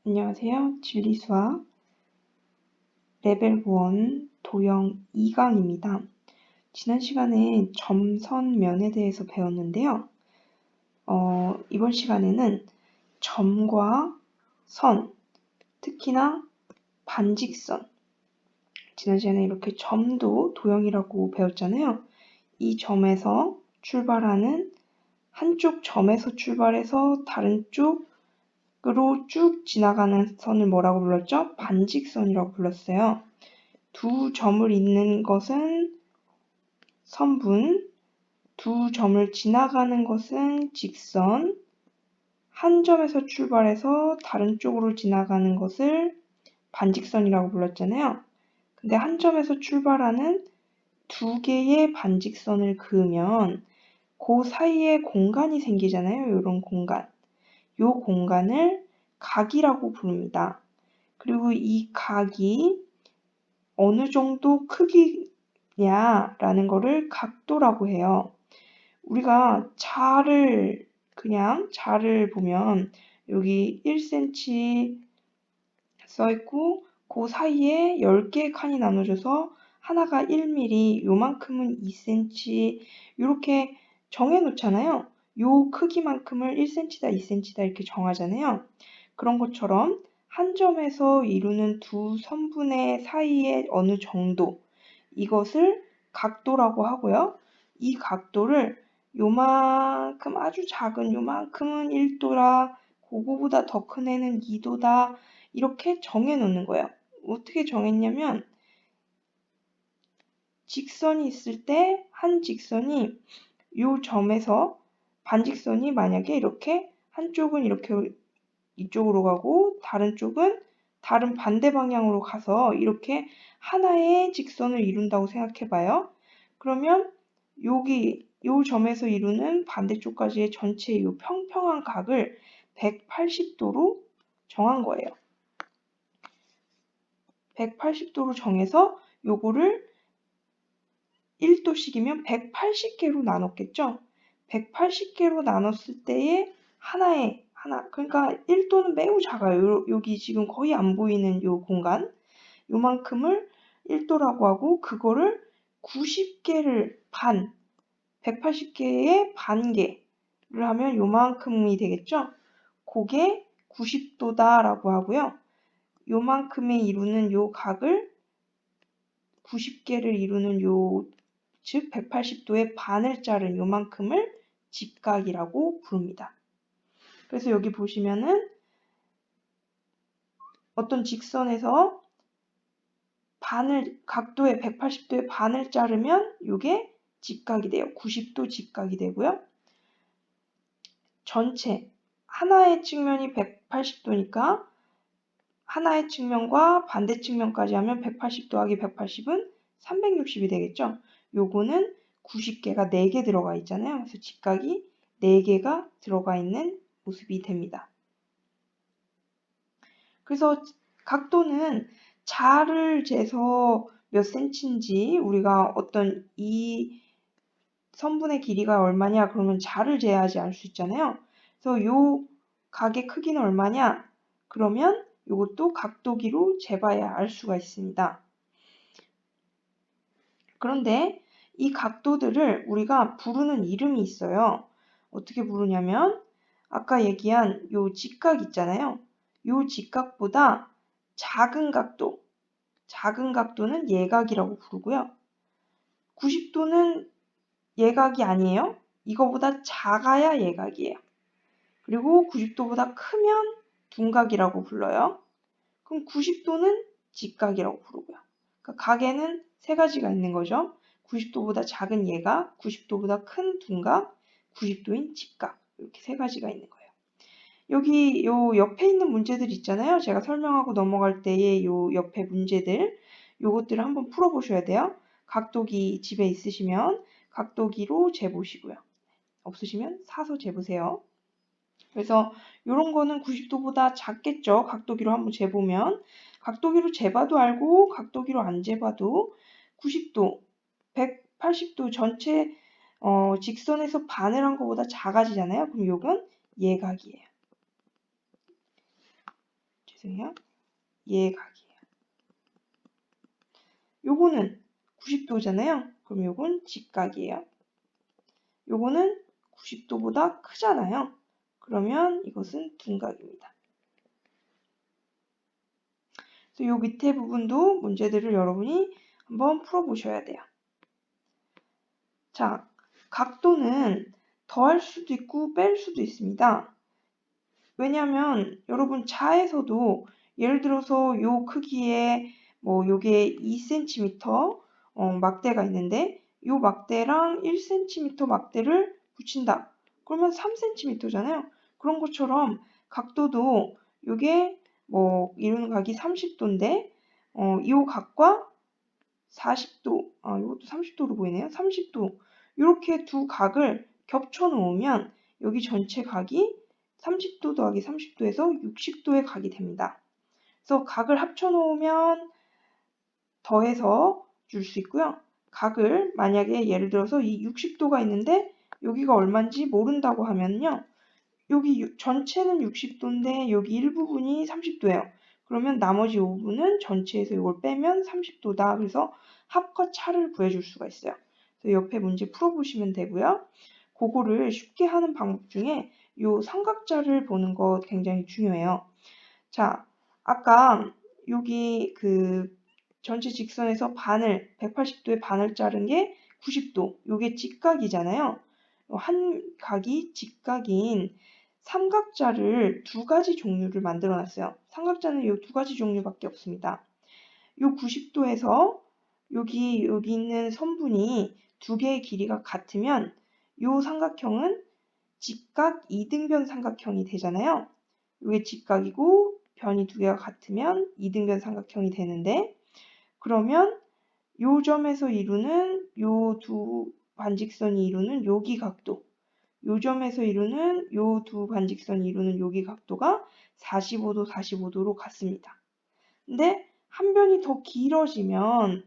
안녕하세요. 진리수학 레벨 1 도형 2강입니다. 지난 시간에 점선면에 대해서 배웠는데요. 이번 시간에는 점과 선, 특히나 반직선. 지난 시간에 이렇게 점도 도형이라고 배웠잖아요. 이 점에서 출발하는 한쪽 점에서 출발해서 다른 쪽으로 쭉 지나가는 선을 뭐라고 불렀죠? 반직선이라고 불렀어요. 두 점을 잇는 것은 선분, 두 점을 지나가는 것은 직선, 한 점에서 출발해서 다른 쪽으로 지나가는 것을 반직선이라고 불렀잖아요. 근데 한 점에서 출발하는 두 개의 반직선을 그으면 그 사이에 공간이 생기잖아요. 이런 공간. 이 공간을 각이라고 부릅니다. 그리고 이 각이 어느 정도 크기냐라는 거를 각도라고 해요. 우리가 자를 보면 여기 1cm 써 있고 그 사이에 10개의 칸이 나눠져서 하나가 1mm, 요만큼은 2cm 이렇게 정해 놓잖아요. 요 크기만큼을 1cm다, 2cm다 이렇게 정하잖아요. 그런 것처럼 한 점에서 이루는 두 선분의 사이의 어느 정도, 이것을 각도라고 하고요. 이 각도를 요만큼 아주 작은 요만큼은 1도라, 그거보다 더 큰 애는 2도다 이렇게 정해 놓는 거예요. 어떻게 정했냐면 직선이 있을 때 한 직선이 요 점에서 반직선이 만약에 이렇게 한쪽은 이렇게 이쪽으로 가고 다른 쪽은 다른 반대 방향으로 가서 이렇게 하나의 직선을 이룬다고 생각해 봐요. 그러면 여기 요 점에서 이루는 반대쪽까지의 전체 요 평평한 각을 180도로 정한 거예요. 180도로 정해서 요거를 1도씩이면 180개로 나눴겠죠? 180개로 나눴을 때에 그러니까 1도는 매우 작아요. 여기 지금 거의 안 보이는 요 공간, 요만큼을 1도라고 하고 그거를 90개를 180개의 반개를 하면 요만큼이 되겠죠? 그게 90도다라고 하고요. 요만큼에 이루는 요 각을 90개를 이루는 즉 180도의 반을 자른 요만큼을 직각이라고 부릅니다. 그래서 여기 보시면은 어떤 직선에서 각도의 180도의 반을 자르면 이게 직각이 돼요. 90도 직각이 되고요. 전체 하나의 측면이 180도니까 하나의 측면과 반대 측면까지 하면 180 더하기 180은 360이 되겠죠. 요거는 90개가 4개 들어가 있잖아요. 그래서 직각이 4개가 들어가 있는 모습이 됩니다. 그래서 각도는 자를 재서 몇 센치인지 우리가 어떤 이 선분의 길이가 얼마냐 그러면 자를 재야지 알 수 있잖아요. 그래서 요 각의 크기는 얼마냐 그러면 이것도 각도기로 재봐야 알 수가 있습니다. 그런데 이 각도들을 우리가 부르는 이름이 있어요. 어떻게 부르냐면 아까 얘기한 요 직각 있잖아요. 요 직각보다 작은 각도는 예각이라고 부르고요. 90도는 예각이 아니에요. 이거보다 작아야 예각이에요. 그리고 90도보다 크면 둔각이라고 불러요. 그럼 90도는 직각이라고 부르고요. 그러니까 각에는 세 가지가 있는 거죠. 90도보다 작은 예각, 90도보다 큰 둔각, 90도인 직각 이렇게 세 가지가 있는 거예요. 여기 요 옆에 있는 문제들 있잖아요. 제가 설명하고 넘어갈 때의 요 옆에 문제들 요것들을 한번 풀어보셔야 돼요. 각도기 집에 있으시면 각도기로 재보시고요. 없으시면 사서 재보세요. 그래서 이런 거는 90도보다 작겠죠. 각도기로 한번 재보면. 각도기로 재봐도 알고 각도기로 안 재봐도 90도, 180도 전체 직선에서 반을 한 것보다 작아지잖아요. 그럼 이건 예각이에요. 있으세요? 예각이에요. 요거는 90도잖아요. 그럼 요건 직각이에요. 요거는 90도보다 크잖아요. 그러면 이것은 둔각입니다. 그래서 요 밑에 부분도 문제들을 여러분이 한번 풀어보셔야 돼요. 자, 각도는 더할 수도 있고 뺄 수도 있습니다. 왜냐하면 여러분 자에서도 예를 들어서 요 크기에 뭐 요게 2cm 막대가 있는데 요 막대랑 1cm 막대를 붙인다. 그러면 3cm잖아요. 그런 것처럼 각도도 요게 뭐 이루는 각이 30도인데 요 각과 40도, 이것도 30도로 보이네요. 30도. 이렇게 두 각을 겹쳐 놓으면 여기 전체 각이 30도 더하기 30도에서 60도의 각이 됩니다. 그래서 각을 합쳐 놓으면 더해서 줄 수 있고요. 각을 만약에 예를 들어서 이 60도가 있는데 여기가 얼마인지 모른다고 하면요. 여기 전체는 60도인데 여기 일부분이 30도예요. 그러면 나머지 5분은 전체에서 이걸 빼면 30도다. 그래서 합과 차를 구해줄 수가 있어요. 그래서 옆에 문제 풀어보시면 되고요. 그거를 쉽게 하는 방법 중에 이 삼각자를 보는 거 굉장히 중요해요. 자, 아까 여기 그 전체 직선에서 반을 180도의 반을 자른 게 90도. 이게 직각이잖아요. 한 각이 직각인 삼각자를 두 가지 종류를 만들어 놨어요. 삼각자는 이 두 가지 종류밖에 없습니다. 이 90도에서 여기 있는 선분이 두 개의 길이가 같으면 이 삼각형은 직각 이등변 삼각형이 되잖아요. 이게 직각이고 변이 두 개가 같으면 이등변 삼각형이 되는데 그러면 요 점에서 이루는 요 두 반직선이 이루는 여기 각도 요 점에서 이루는 요 두 반직선이 이루는 여기 각도가 45도, 45도로 같습니다. 근데 한 변이 더 길어지면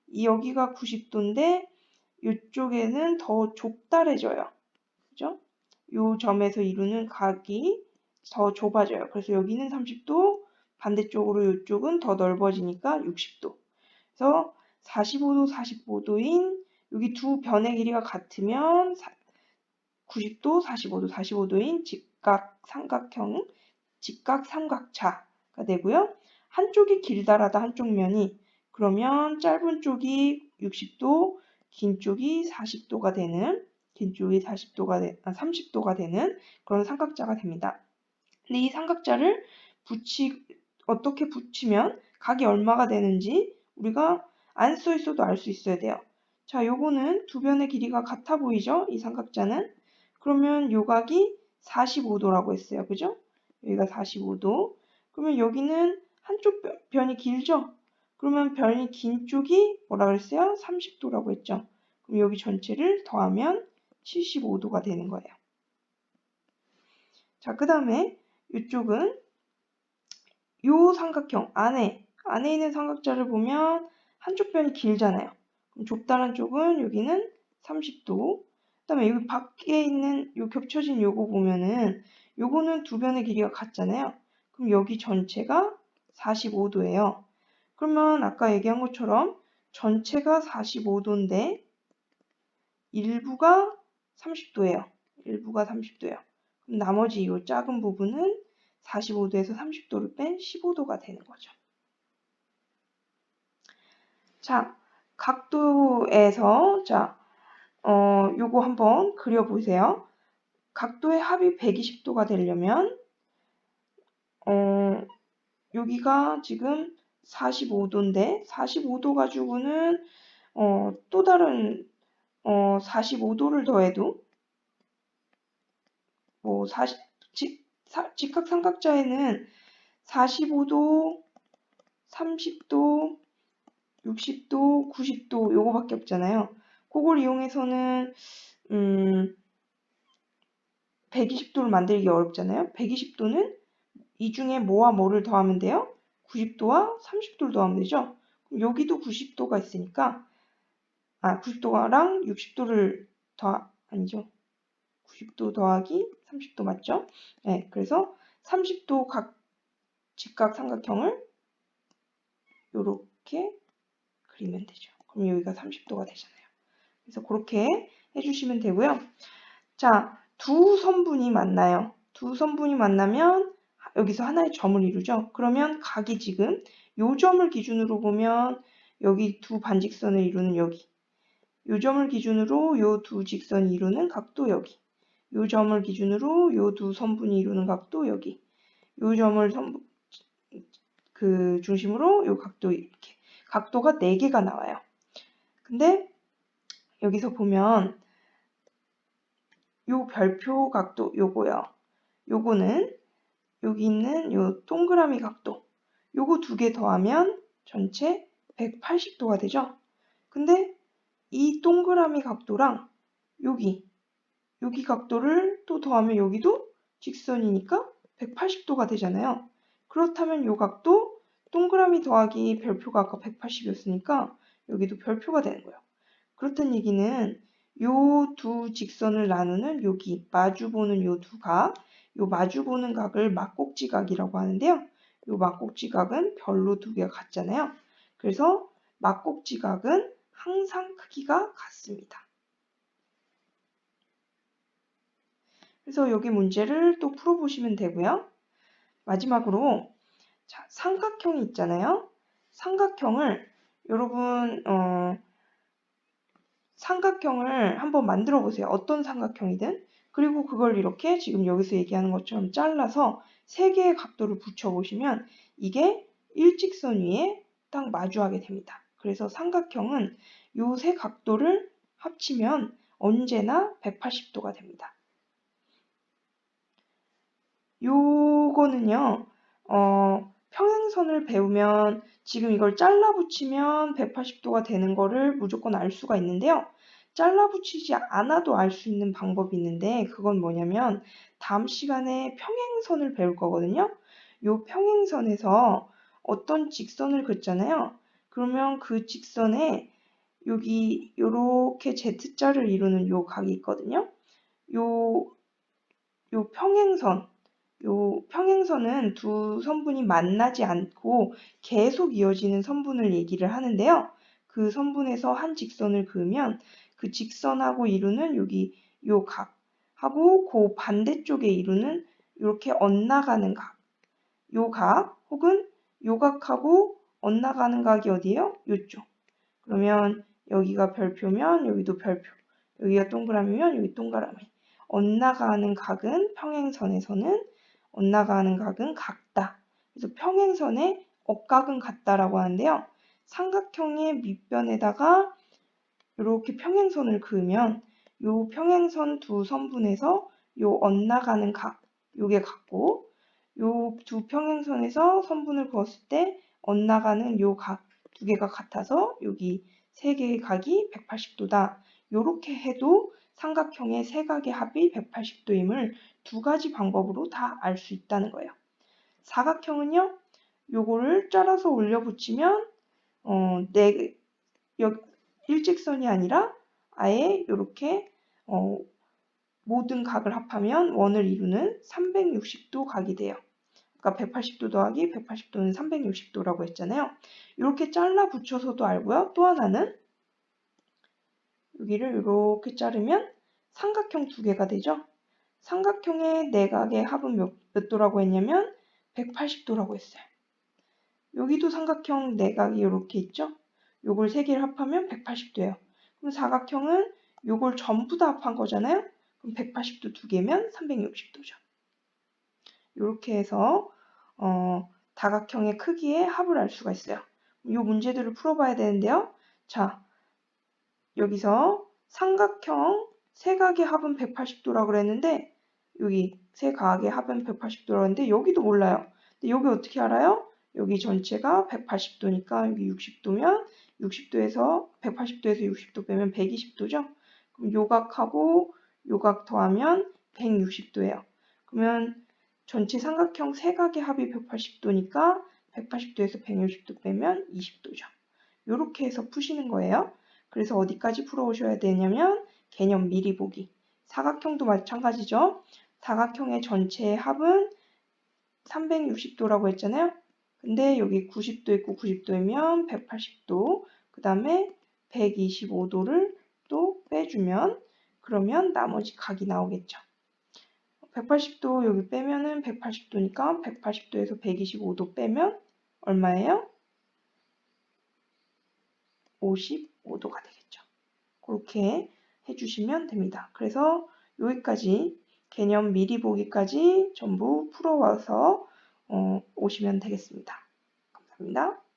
이 여기가 90도인데 이쪽에는 더 좁다래져요. 그죠? 요 점에서 이루는 각이 더 좁아져요. 그래서 여기는 30도, 반대쪽으로 이쪽은 더 넓어지니까 60도. 그래서 45도, 45도인 여기 두 변의 길이가 같으면 90도, 45도, 45도인 직각 삼각형, 직각 삼각자가 되고요. 한쪽이 길다라다 한쪽 면이 그러면 짧은 쪽이 60도, 긴 쪽이 40도가 되는 긴 쪽이 30도가 되는 그런 삼각자가 됩니다. 근데 이 삼각자를 어떻게 붙이면 각이 얼마가 되는지 우리가 안 써 있어도 알 수 있어야 돼요. 자, 요거는 두 변의 길이가 같아 보이죠? 이 삼각자는. 그러면 요 각이 45도라고 했어요. 그죠? 여기가 45도. 그러면 여기는 한쪽 변이 길죠? 그러면 변이 긴 쪽이 뭐라 그랬어요? 30도라고 했죠? 그럼 여기 전체를 더하면 75도가 되는 거예요. 자, 그 다음에 이쪽은 요 삼각형 안에 있는 삼각자를 보면 한쪽 변이 길잖아요. 그럼 좁다란 쪽은 여기는 30도. 그다음에 여기 밖에 있는 요 겹쳐진 요거 보면은 요거는 두 변의 길이가 같잖아요. 그럼 여기 전체가 45도예요. 그러면 아까 얘기한 것처럼 전체가 45도인데 일부가 30도예요. 일부가 30도예요. 그럼 나머지 이 작은 부분은 45도에서 30도를 뺀 15도가 되는 거죠. 자, 각도에서 요거 한번 그려보세요. 각도의 합이 120도가 되려면 여기가 지금 45도인데 45도 가지고는 또 다른 45도를 더해도 뭐 직각 삼각자에는 45도, 30도, 60도, 90도 요거밖에 없잖아요. 그걸 이용해서는 120도를 만들기 어렵잖아요. 120도는 이 중에 뭐와 뭐를 더하면 돼요? 90도와 30도를 더하면 되죠. 그럼 여기도 90도가 있으니까 90도랑 60도를 아니죠. 90도 더하기 30도 맞죠? 네, 그래서 30도 직각삼각형을 이렇게 그리면 되죠. 그럼 여기가 30도가 되잖아요. 그래서 그렇게 해주시면 되고요. 자, 두 선분이 만나요. 두 선분이 만나면 여기서 하나의 점을 이루죠. 그러면 각이 지금 요 점을 기준으로 보면 여기 두 반직선을 이루는 여기, 요 점을 기준으로 요 두 직선이 이루는 각도 여기, 요 점을 기준으로 요 두 선분이 이루는 각도 여기, 요 점을 중심으로 요 각도 이렇게 각도가 4개가 나와요. 근데 여기서 보면 요 별표 각도 요거요. 요거는 여기 있는 요 동그라미 각도 요거 2개 더하면 전체 180도가 되죠. 근데 이 동그라미 각도랑 여기 각도를 또 더하면 여기도 직선이니까 180도가 되잖아요. 그렇다면 요 각도 동그라미 더하기 별표가 아까 180이었으니까 여기도 별표가 되는 거예요. 그렇다는 얘기는 요 두 직선을 나누는 여기 마주보는 요 두 각, 요 마주보는 각을 막곡지각이라고 하는데요. 요 막곡지각은 별로 2개가 같잖아요. 그래서 막곡지각은 항상 크기가 같습니다. 그래서 여기 문제를 또 풀어보시면 되고요. 마지막으로 자, 삼각형이 있잖아요. 삼각형을 여러분 삼각형을 한번 만들어 보세요. 어떤 삼각형이든. 그리고 그걸 이렇게 지금 여기서 얘기하는 것처럼 잘라서 3개의 각도를 붙여보시면 이게 일직선 위에 딱 마주하게 됩니다. 그래서 삼각형은 이 3 각도를 합치면 언제나 180도가 됩니다. 요거는요, 평행선을 배우면 지금 이걸 잘라 붙이면 180도가 되는 거를 무조건 알 수가 있는데요. 잘라 붙이지 않아도 알 수 있는 방법이 있는데 그건 뭐냐면 다음 시간에 평행선을 배울 거거든요. 요 평행선에서 어떤 직선을 긋잖아요. 그러면 그 직선에 여기 요렇게 Z자를 이루는 요 각이 있거든요. 요 평행선은 두 선분이 만나지 않고 계속 이어지는 선분을 얘기를 하는데요. 그 선분에서 한 직선을 그으면 그 직선하고 이루는 여기 요 각하고 그 반대쪽에 이루는 이렇게 엇나가는 각, 요 각 혹은 요 각하고 엇나가는 각이 어디예요? 요쪽. 그러면 여기가 별표면 여기도 별표, 여기가 동그라미면 여기 동그라미. 엇나가는 각은 평행선에서는 엇나가는 각은 같다. 그래서 평행선의 억각은 같다라고 하는데요. 삼각형의 밑변에다가 이렇게 평행선을 그으면 이 평행선 두 선분에서 이 엇나가는 각, 요게 같고 이 두 평행선에서 선분을 그었을 때 엇나가는 요 각 2개가 같아서 여기 3개의 각이 180도다. 요렇게 해도 삼각형의 3각의 합이 180도임을 2가지 방법으로 다 알 수 있다는 거예요. 사각형은요, 요거를 잘라서 올려 붙이면 일직선이 아니라 아예 이렇게 모든 각을 합하면 원을 이루는 360도 각이 돼요. 그러니까 180도 더하기 180도는 360도라고 했잖아요. 이렇게 잘라 붙여서도 알고요. 또 하나는 여기를 이렇게 자르면 삼각형 2개가 되죠. 삼각형의 내각의 합은 몇 도라고 했냐면 180도라고 했어요. 여기도 삼각형 내각이 이렇게 있죠. 요걸 3개를 합하면 180도예요. 그럼 사각형은 요걸 전부 다 합한 거잖아요. 그럼 180도 2개면 360도죠. 이렇게 해서 다각형의 크기의 합을 알 수가 있어요. 이 문제들을 풀어봐야 되는데요. 자, 여기서 삼각형 세 각의 합은 180도라고 그랬는데 여기 세 각의 합은 180도라고 했는데 여기도 몰라요. 근데 여기 어떻게 알아요? 여기 전체가 180도니까 여기 60도면 60도에서 180도에서 60도 빼면 120도죠. 그럼 요각하고 요각 더하면 160도예요. 그러면 전체 삼각형 세 각의 합이 180도니까 180도에서 160도 빼면 20도죠. 이렇게 해서 푸시는 거예요. 그래서 어디까지 풀어오셔야 되냐면 개념 미리 보기. 사각형도 마찬가지죠. 사각형의 전체의 합은 360도라고 했잖아요. 근데 여기 90도 있고 90도이면 180도, 그 다음에 125도를 또 빼주면 그러면 나머지 각이 나오겠죠. 180도 여기 빼면은 180도니까 180도에서 125도 빼면 얼마예요? 55도가 되겠죠. 그렇게 해주시면 됩니다. 그래서 여기까지 개념 미리 보기까지 전부 풀어와서 오시면 되겠습니다. 감사합니다.